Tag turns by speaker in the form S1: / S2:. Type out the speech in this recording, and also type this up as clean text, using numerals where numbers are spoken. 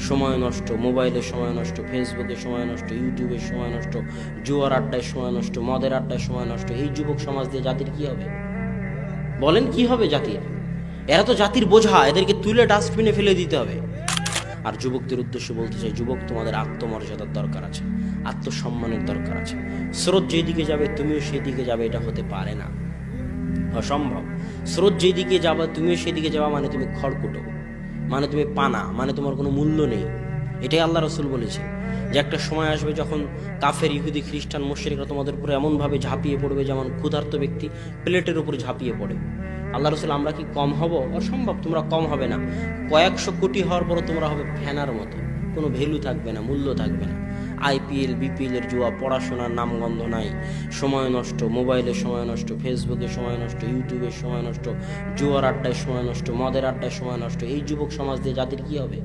S1: সময় নষ্ট, মোবাইলে সময় নষ্ট, ফেসবুকে সময় নষ্ট, ইউটিউবে সময় নষ্ট, জুয়ার আড্ডায় সময় নষ্ট, মদের আড্ডায় সময় নষ্ট, এই যুবক সমাজ দিয়ে জাতির কি হবে? বলেন কি হবে জাতির? এরা তো জাতির বোঝা, এদেরকে তুলে ডাস্টবিনে ফেলে দিতে হবে। আর যুবকদের উদ্দেশ্যে বলতে চাই, যুবক, তোমাদের আত্মমর্যাদার দরকার আছে, আত্মসম্মানের দরকার আছে। স্রোত যেদিকে যাবে তুমিও সেদিকে যাবে, এটা হতে পারে না, অসম্ভব। স্রোত যেদিকে যাবে তুমিও সেদিকে যাবা মানে তুমি খড়কুটো, মানে তুমি পানা, মানে তোমার কোনো মূল্য নেই। এটাই আল্লাহ রসুল বলেছে যে একটা সময় আসবে যখন কাফের, ইহুদি, খ্রিস্টান, মুশরিকরা তোমাদের উপরে এমনভাবে ঝাঁপিয়ে পড়বে যেমন ক্ষুধার্ত ব্যক্তি প্লেটের উপরে ঝাঁপিয়ে পড়ে। আল্লাহ রসুল, আমরা কি কম হব? অসম্ভব, তোমরা কম হবে না। কয়েকশো কোটি হওয়ার পরও তোমরা হবে ফ্যানার মতো, কোনো ভ্যালু থাকবে না, মূল্য থাকবে না। আইপিএল, বিপিএলের জুয়া, পড়াশোনার নামগন্ধ নাই, সময় নষ্ট, মোবাইলে সময় নষ্ট, ফেসবুকে সময় নষ্ট, ইউটিউবে সময় নষ্ট, জুয়ার আড্ডায় সময় নষ্ট, মদের আড্ডায় সময় নষ্ট, এই যুবক সমাজ দিয়ে জাতির কি হবে?